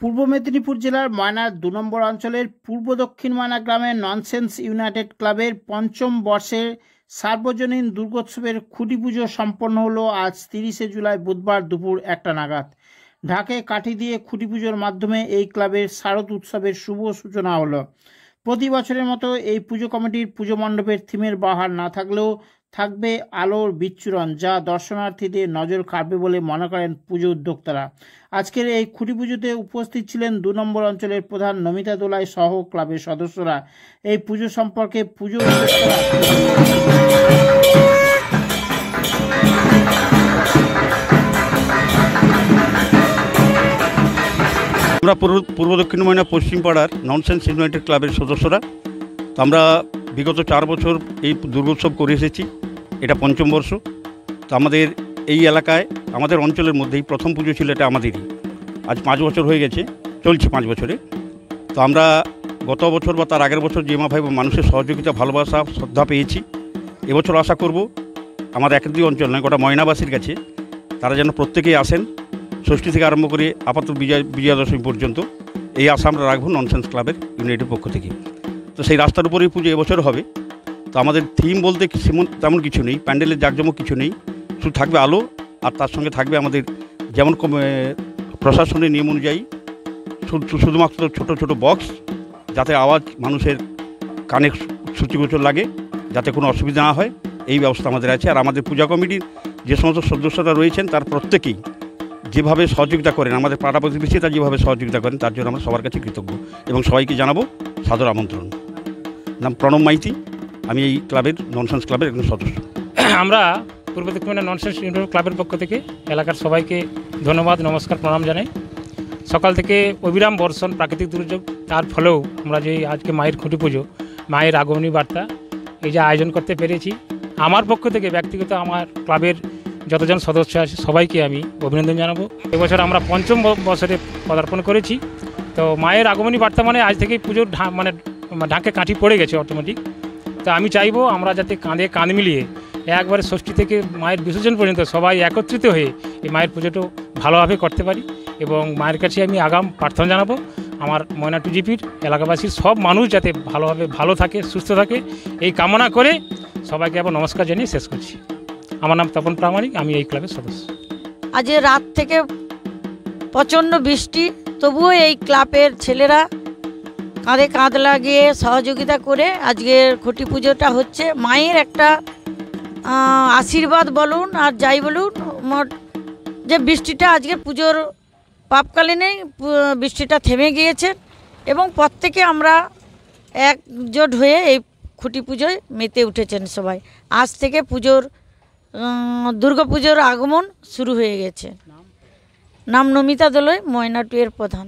পূর্ব মেদিনীপুর জেলার ময়নার ২ নম্বর অঞ্চলের পূর্ব দক্ষিণ ময়না গ্রামের ননসেন্স ইউনাইটেড ক্লাবের পঞ্চম বর্ষের সার্বজনীন দুর্গোৎসবের খুঁটি পুজো সম্পন্ন হলো আজ ৩০শে জুলাই বুধবার দুপুর ১টা নাগাদ। ঢাকে কাঠি দিয়ে খুঁটি পুজোর মাধ্যমে এই ক্লাবের শারদ উৎসবের শুভ সূচনা হলো। প্রতি বছরের মতো এই পুজো কমিটির পুজো মণ্ডপের থিমের বাহার না থাকলেও থাকবে আলোর বিচ্ছুরণ, যা দর্শনার্থীদের নজর কাড়বে বলে মনে করেন পুজো উদ্যোক্তারা। আজকের এই খুঁটি পুজোতে উপস্থিত ছিলেন ২ নম্বর অঞ্চলের প্রধান নমিতা দোলাই সহ ক্লাবের সদস্যরা। এই পুজো সম্পর্কে পুজো উদ্যোক্তারা আমরা পূর্ব দক্ষিণ ময়না পশ্চিম পাড়ার ননসেন্স ইউনাইটেড ক্লাবের সদস্যরা। তো আমরা বিগত 4 বছর এই দুর্গোৎসব করে এসেছি, এটা পঞ্চম বর্ষ। তো আমাদের এই এলাকায় আমাদের অঞ্চলের মধ্যেই প্রথম পুজো ছিল, এটা আমাদেরই। আজ 5 বছর হয়ে গেছে, চলছে 5 বছরে। তো আমরা গত বছর বা তার আগের বছর যেভাবে মানুষের সহযোগিতা, ভালোবাসা, শ্রদ্ধা পেয়েছি, এবছর আশা করব আমার একাধিক অঞ্চল নয়, গোটা ময়নাবাসীর কাছে তারা যেন প্রত্যেকেই আসেন, ষষ্ঠী থেকে আরম্ভ করে আপাতত বিজয়া দশমী পর্যন্ত। এই আশা আমরা রাখবো ননসেন্স ক্লাবের ইউনাইটেড পক্ষ থেকে। তো সেই রাস্তার উপরেই পুজো এবছর হবে। তো আমাদের থিম বলতে তেমন কিছু নেই, প্যান্ডেলের জাঁকজমক কিছু নেই, শুধু থাকবে আলো, আর তার সঙ্গে থাকবে আমাদের যেমন প্রশাসনের নিয়ম অনুযায়ী শুধুমাত্র ছোট ছোট বক্স, যাতে আওয়াজ মানুষের কানে শ্রুতিগোচর লাগে, যাতে কোনো অসুবিধা না হয়, এই ব্যবস্থা আমাদের আছে। আর আমাদের পূজা কমিটির যে সমস্ত সদস্যরা রয়েছেন তার প্রত্যেকেই যেভাবে সহযোগিতা করেন, আমাদের পাড়া প্রতিবেশীরা যেভাবে সহযোগিতা করেন, তার জন্য আমরা সবার কাছে কৃতজ্ঞ এবং সবাইকে জানাবো সাদর আমন্ত্রণ। নাম প্রণব মাইতি, আমি এই ক্লাবের ননসেন্স ক্লাবের একজন সদস্য। আমরা পূর্ব দক্ষিণ ময়না ননসেন্স ইউনাইটেড ক্লাবের পক্ষ থেকে এলাকার সবাইকে ধন্যবাদ, নমস্কার, প্রণাম জানাই। সকাল থেকে অবিরাম বর্ষণ, প্রাকৃতিক দুর্যোগ, তার ফলেও আমরা যে আজকে মায়ের খুঁটি পুজো, মায়ের আগমনী বার্তা, এই যে আয়োজন করতে পেরেছি, আমার পক্ষ থেকে ব্যক্তিগত আমার ক্লাবের যতজন সদস্য আছে সবাইকে আমি অভিনন্দন জানাবো। এবছর আমরা পঞ্চম বছরে পদার্পণ করেছি। তো মায়ের আগমনী বার্তা মানে আজ থেকেই পুজোর ঢাকে কাঠি পড়ে গেছে অটোমেটিক। তো আমি চাইবো আমরা যাতে কাঁধে কাঁধ মিলিয়ে একবারে ষষ্ঠী থেকে মায়ের বিসর্জন পর্যন্ত সবাই একত্রিত হয়ে এই মায়ের পুজোটা ভালোভাবে করতে পারি, এবং মায়ের কাছে আমি আগাম প্রার্থনা জানাবো আমার ময়না 2 জিপির এলাকাবাসীর সব মানুষ যাতে ভালোভাবে ভালো থাকে, সুস্থ থাকে, এই কামনা করে সবাইকে আবার নমস্কার জানিয়ে শেষ করছি। আমার নাম তপন প্রামাণিক, আমি এই ক্লাবের সদস্য। আজ রাত থেকে প্রচণ্ড বৃষ্টি, তবুও এই ক্লাবের ছেলেরা কাঁধে কাঁধ লাগিয়ে সহযোগিতা করে আজকের খুঁটি পুজোটা হচ্ছে। মায়ের একটা আশীর্বাদ বলুন আর যাই বলুন, যে বৃষ্টিটা আজকে পুজোর পাপকালীনেই বৃষ্টিটা থেমে গিয়েছে, এবং প্রত্যেকে আমরা একজোট হয়ে এই খুঁটি পুজোয় মেতে উঠেছেন সবাই। আজ থেকে দুর্গাপুজোর আগমন শুরু হয়ে গেছে। নাম নমিতা দোলাই, ময়না 2 এর প্রধান।